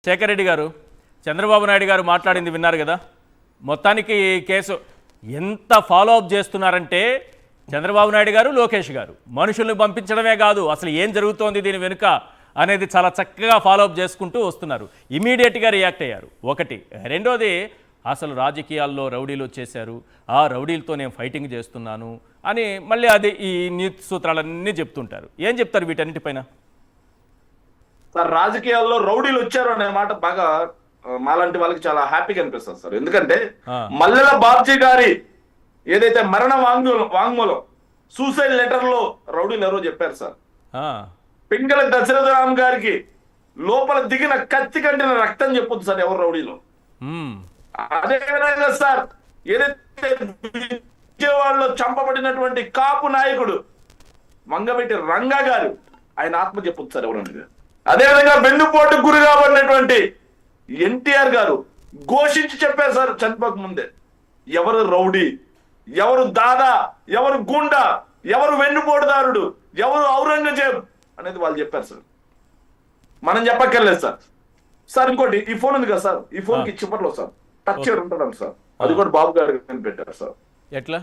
శేఖర్ రెడ్డి గారు, చంద్రబాబు నాయుడు గారు మాట్లాడింది విన్నారు కదా. మొత్తానికి ఈ కేసు ఎంత ఫాలో అప్ చేస్తున్నారంటే చంద్రబాబు నాయుడు గారు, లోకేష్ గారు మనుషుల్ని పంపించడమే కాదు, అసలు ఏం జరుగుతోంది దీని వెనుక అనేది చాలా చక్కగా ఫాలో అప్ చేసుకుంటూ వస్తున్నారు. ఇమీడియట్గా రియాక్ట్ అయ్యారు. ఒకటి. రెండోది, అసలు రాజకీయాల్లో రౌడీలు వచ్చేశారు, ఆ రౌడీలతో నేను ఫైటింగ్ చేస్తున్నాను అని మళ్ళీ అది ఈ నీతి సూత్రాలన్నీ చెప్తుంటారు. ఏం చెప్తారు వీటన్నిటిపైన? సార్, రాజకీయాల్లో రౌడీలు వచ్చారు అనే మాట బాగా మాలాంటి వాళ్ళకి చాలా హ్యాపీగా అనిపిస్తుంది సార్. ఎందుకంటే మల్లెల బాబ్జీ గారి ఏదైతే మరణ వాంగ్మూలం సూసైడ్ లెటర్ లో రౌడీలు ఎవరో చెప్పారు సార్. పింగళ దశరథరామ్ గారికి లోపల దిగిన కత్తి కంటిన రక్తం చెప్పొద్దు సార్ ఎవరు రౌడీలో. అదే విధంగా సార్, ఏదైతే విజయవాడలో చంపబడినటువంటి కాపు నాయకుడు మంగవెట్టి రంగా గారు, ఆయన ఆత్మ చెప్పొద్దు సార్ ఎవరు. అదేవిధంగా వెన్నుపోటు గురి కాబడినటువంటి ఎన్టీఆర్ గారు ఘోషించి చెప్పారు సార్ చనిపోక ముందే, ఎవరు రౌడీ, ఎవరు దాదా, ఎవరు గుండా, ఎవరు వెన్నుపోటుదారుడు, ఎవరు ఔరంగజేబ్ అనేది వాళ్ళు చెప్పారు సార్. మనం చెప్పక్కర్లేదు సార్. సార్ ఇంకోటి, ఈ ఫోన్ ఉంది కదా సార్, ఈ ఫోన్ కి చిప్పట్లో సార్ టచ్ చేయడం ఉంటుందండి సార్, అది కూడా బాబు గారు పెట్టారు సార్. ఎట్లా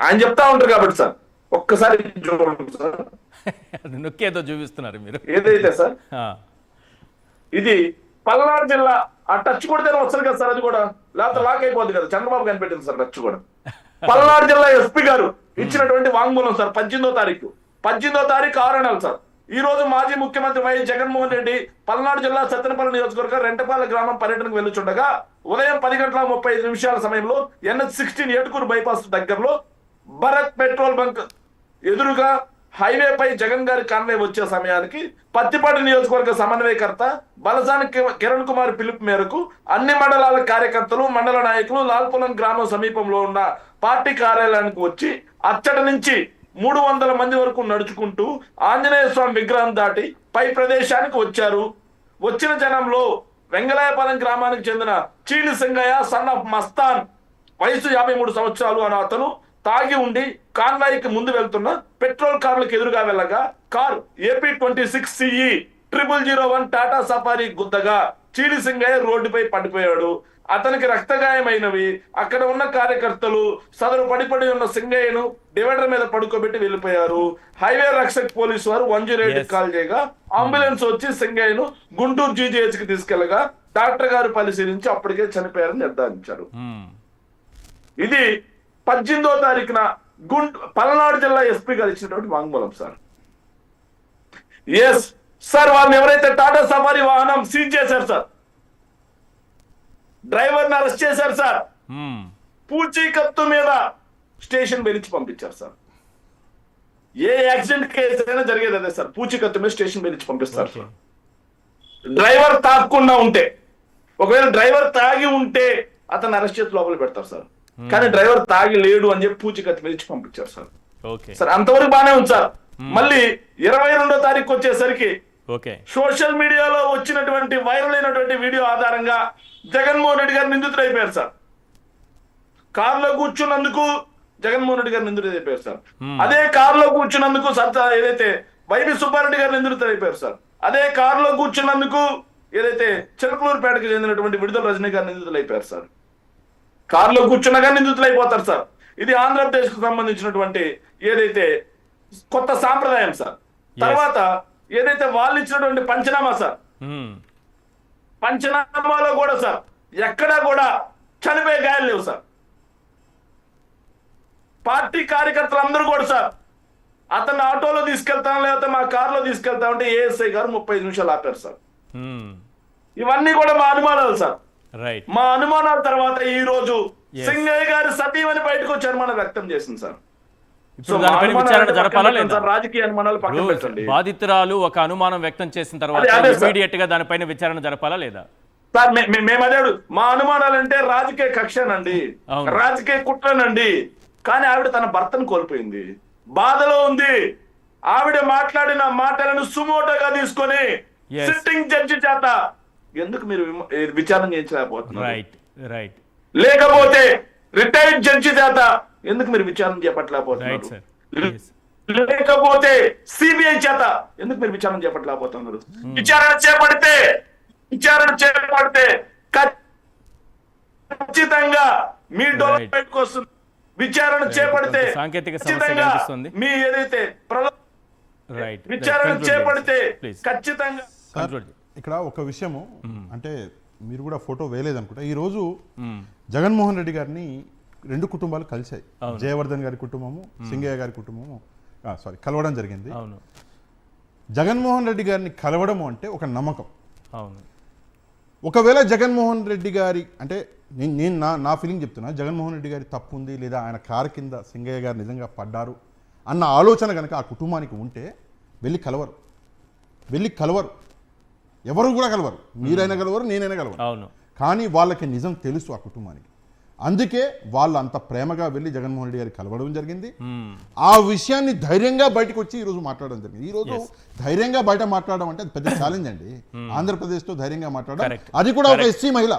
ఆయన చెప్తా ఉంటారు కాబట్టి సార్, ఒక్కసారి చూడండి సార్. నొక్కేదో చూపిస్తున్నారు మీరు. ఏదైతే సార్ ఇది పల్నాడు జిల్లా, ఆ టచ్ కొడితేనే వస్తుంది కదా సార్, అది కూడా లేకపోతే లాక్ అయిపోద్ది కదా. చంద్రబాబు కనిపెట్టింది సార్ టచ్ కూడా. పల్నాడు జిల్లా ఎస్పీ గారు ఇచ్చినటువంటి వాంగ్మూలం సార్, 18వ తారీఖు 6 నెలలు సార్. ఈ రోజు మాజీ ముఖ్యమంత్రి వైఎస్ జగన్మోహన్ రెడ్డి పల్నాడు జిల్లా సత్తెనపల్లి నియోజకవర్గం రెంటపాలె గ్రామం పర్యటనకు వెళ్తుండగా ఉదయం 10:35 సమయంలో NH-16 ఏటుకూరు బైపాస్ దగ్గరలో భరత్ పెట్రోల్ బంక్ ఎదురుగా హైవేపై జగన్ గారి కాన్వాయ్ వచ్చే సమయానికి పత్తిపాటి నియోజకవర్గ సమన్వయకర్త బలసాని కిరణ్ కుమార్ పిలుపు మేరకు అన్ని మండలాల కార్యకర్తలు, మండల నాయకులు లాల్పులం గ్రామం సమీపంలో ఉన్న పార్టీ కార్యాలయానికి వచ్చి అచ్చటి నుంచి 300 మంది వరకు నడుచుకుంటూ ఆంజనేయ స్వామి విగ్రహం దాటి పై ప్రదేశానికి వచ్చారు. వచ్చిన జనంలో వెంగళాయపాలెం గ్రామానికి చెందిన చీలి సింగయ్య సన్ ఆఫ్ మస్తాన్, వయసు 53 సంవత్సరాలు అన్న అతను తాగి ఉండి కాన్వాయ్కి ముందు వెళ్తున్న పెట్రోల్ కార్లకు ఎదురుగా వెళ్ళగా car AP26 CE 0001 Tata Safari గుద్దగా చీలి సింగయ్య రోడ్డుపై పడిపోయాడు. అతనికి రక్తగాయమైనవి. అక్కడ ఉన్న కార్యకర్తలు సదరు పడిపడి ఉన్న సింగయ్యను డివైడర్ మీద పడుకోబెట్టి వెళ్ళిపోయారు. హైవే రక్షక్ పోలీసు వారు 108 కాల్ చేయగా అంబులెన్స్ వచ్చి సింగయ్యను గుంటూరు GGH కి తీసుకెళ్లగా డాక్టర్ గారు పరిశీలించి అప్పటికే చనిపోయారని నిర్ధారించారు. ఇది 18వ తారీఖున పల్నాడు జిల్లా ఎస్పీ గారు ఇచ్చినటువంటి వాంగ్మూలం సార్. ఎస్ సార్, వాళ్ళని ఎవరైతే టాటా సఫారీ వాహనం సీజ్ చేశారు సార్, డ్రైవర్ ని అరెస్ట్ చేశారు సార్, పూచీకత్తు మీద స్టేషన్ బెదిరించి పంపించారు సార్. ఏ యాక్సిడెంట్ కేసు అయినా జరిగేది అదే సార్, పూచీకత్తు మీద స్టేషన్ బెదిరించి పంపిస్తారు సార్. డ్రైవర్ తాగకుండా ఉంటే, ఒకవేళ డ్రైవర్ తాగి ఉంటే అతను అరెస్ట్ చేసి లోపల పెడతారు సార్. కానీ డ్రైవర్ తాగి లేడు అని చెప్పి పూచీకత్తు మీద పంపించారు సార్. సార్ అంతవరకు బానే ఉంది సార్. మళ్ళీ 22వ తారీఖు వచ్చేసరికి సోషల్ మీడియాలో వచ్చినటువంటి వైరల్ అయినటువంటి వీడియో ఆధారంగా జగన్మోహన్ రెడ్డి గారు నిందితులు అయిపోయారు సార్. కారులో కూర్చున్నందుకు జగన్మోహన్ రెడ్డి గారు నిందితులు అయిపోయారు సార్. అదే కారులో కూర్చున్నందుకు ఏదైతే వైవి సుబ్బారెడ్డి గారు నిందితులు అయిపోయారు సార్. అదే కారులో కూర్చున్నందుకు ఏదైతే చిలకలూరుపేటకు చెందినటువంటి విడుదల రజనీ గారు నిందితులు అయిపోయారు సార్. కారులో కూర్చున్నగా నిందితులు అయిపోతారు సార్. ఇది ఆంధ్రప్రదేశ్ కు సంబంధించినటువంటి ఏదైతే కొత్త సాంప్రదాయం సార్. తర్వాత ఏదైతే వాళ్ళు ఇచ్చినటువంటి పంచనామా సార్, పంచనామాలో కూడా సార్ ఎక్కడా కూడా చనిపోయే గాయాలు లేవు సార్. పార్టీ కార్యకర్తలు అందరూ కూడా సార్ అతను ఆటోలో తీసుకెళ్తాం లేకపోతే మా కారులో తీసుకెళ్తాం అంటే ASI గారు 35 నిమిషాలు ఆపారు సార్. ఇవన్నీ కూడా మా అనుమానాలు సార్. మా అనుమానాల తర్వాత ఈ రోజు సింగయ్య గారి సతీమణి బయటకు వచ్చి అనుమానం వ్యక్తం చేసింది సార్. రాజకీయ అనుమానాలు పక్కన పెట్టండి. బాధితురాలు ఒక అనుమానం వ్యక్తం చేసిన తర్వాత ఇమీడియట్ గా దానిపైన విచారణ జరపాలా లేదా సార్? మేము అదే మా అనుమానాలు అంటే రాజకీయ కక్షనండి, రాజకీయ కుట్రనండి. కానీ ఆవిడ తన భర్తను కోల్పోయింది, బాధలో ఉంది. ఆవిడ మాట్లాడిన మాటలను సుమోటోగా తీసుకొని సిట్టింగ్ జడ్జి చేత ఎందుకు మీరు విచారణ చేయించలేకపోతున్నారు? లేకపోతే రిటైర్డ్ జడ్జి చేత ఎందుకు మీరు విచారణ చేపట్టలేకపోతున్నారు? లేకపోతే సిబిఐ చేత ఎందుకు మీరు విచారణ చేపట్టలేకపోతున్నారు? విచారణ చేపడితే ఖచ్చితంగా మీ డెవలప్మెంట్ బయటకు వస్తుంది. విచారణ చేపడితే సాంకేతిక సమస్య ఖచ్చితంగా కనిపిస్తుంది. మీ ఏదైతే రైట్ విచారణ చేపడితే ప్లీజ్ ఖచ్చితంగా ఇక్కడ ఒక విషయము అంటే మీరు కూడా ఫోటో వేయలేదనుకుంటా. ఈరోజు జగన్మోహన్ రెడ్డి గారిని రెండు కుటుంబాలు కలిశాయి. జయవర్ధన్ గారి కుటుంబము, సింగయ్య గారి కుటుంబము కలవడం జరిగింది. అవును జగన్మోహన్ రెడ్డి గారిని కలవడము అంటే ఒక నమ్మకం. అవును ఒకవేళ జగన్మోహన్ రెడ్డి గారి అంటే నేను నా ఫీలింగ్ చెప్తున్నా, జగన్మోహన్ రెడ్డి గారి తప్పు ఉంది లేదా ఆయన కారు కింద సింగయ్య గారు నిజంగా పడ్డారు అన్న ఆలోచన కనుక ఆ కుటుంబానికి ఉంటే వెళ్ళి కలవరు, ఎవరు కూడా కలవరు. మీరైనా కలవరు, నేనైనా కలవరు. అవును కానీ వాళ్ళకి నిజం తెలుసు ఆ కుటుంబానికి. అందుకే వాళ్ళు అంత ప్రేమగా వెళ్ళి జగన్మోహన్ రెడ్డి గారికి కలవడం జరిగింది. ఆ విషయాన్ని ధైర్యంగా బయటకు వచ్చి ఈరోజు మాట్లాడడం జరిగింది. ఈరోజు ధైర్యంగా బయట మాట్లాడడం అంటే అది పెద్ద ఛాలెంజ్ అండి. ఆంధ్రప్రదేశ్లో ధైర్యంగా మాట్లాడడం, అది కూడా ఒక ఎస్సీ మహిళ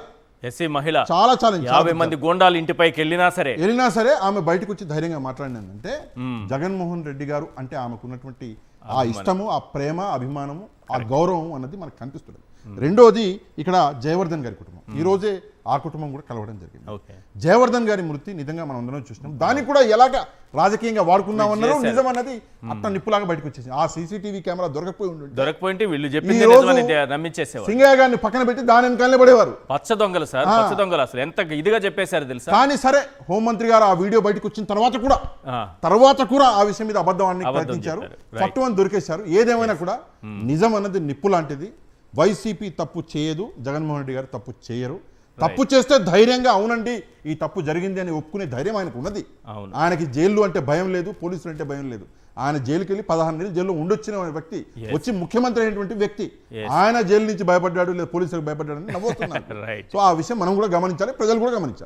చాలా ఛాలెంజ్. 50 మంది గోండాలు ఇంటిపైకి వెళ్ళినా సరే ఆమె బయటకు వచ్చి ధైర్యంగా మాట్లాడినంటే జగన్మోహన్ రెడ్డి గారు అంటే ఆమెకున్నటువంటి ఆ ఇష్టము, ఆ ప్రేమ, అభిమానము, ఆ గౌరవం అన్నది మనకు కనిపిస్తుంది. రెండోది ఇక్కడ జయవర్ధన్ గారి కుటుంబం, ఈ రోజే ఆ కుటుంబం కూడా కలవడం జరిగింది. జయవర్ధన్ గారి మృతి నిజంగా మనం అందరం చూసినాం. దాన్ని కూడా ఎలాగ రాజకీయంగా వాడుకుందామన్నారు, నిజం అన్నది అట్ట నిప్పులాగా బయటకు వచ్చేసింది. ఆ సీసీటీవీ కెమెరా దొరకపోయింటే వీళ్ళు చెప్పింది నమ్మించేసేవారు. సింగయ్య గారిని పక్కన పెట్టి దాని వెనకాలే పడేవారు. పచ్చ దొంగలు సార్, పచ్చ దొంగలు అసలు ఎంత ఇదిగా చెప్పేశారు తెలుసా. కానీ సరే, హోంమంత్రి గారు ఆ వీడియో బయటకు వచ్చిన తర్వాత కూడా ఆ విషయం మీద అబద్ధాన్ని ప్రయత్నించారు, పట్టువని దొరికేశారు. ఏదేమైనా కూడా నిజం అన్నది నిప్పు లాంటిది. వైసీపీ తప్పు చేయదు, జగన్మోహన్ రెడ్డి గారు తప్పు చేయరు. తప్పు చేస్తే ధైర్యంగా అవునండి ఈ తప్పు జరిగింది అని ఒప్పుకునే ధైర్యం ఆయనకు ఉన్నది. ఆయనకి జైలు అంటే భయం లేదు, పోలీసులు అంటే భయం లేదు. ఆయన జైలుకి వెళ్ళి 16 నెలలు జైల్లో ఉండొచ్చిన వ్యక్తి, వచ్చి ముఖ్యమంత్రి అయినటువంటి వ్యక్తి. ఆయన జైలు నుంచి భయపడ్డాడు లేదా పోలీసులకు భయపడ్డాడు అని నవ్వుతున్నారు. సో ఆ విషయం మనం కూడా గమనించాలి, ప్రజలు కూడా గమనించాలి.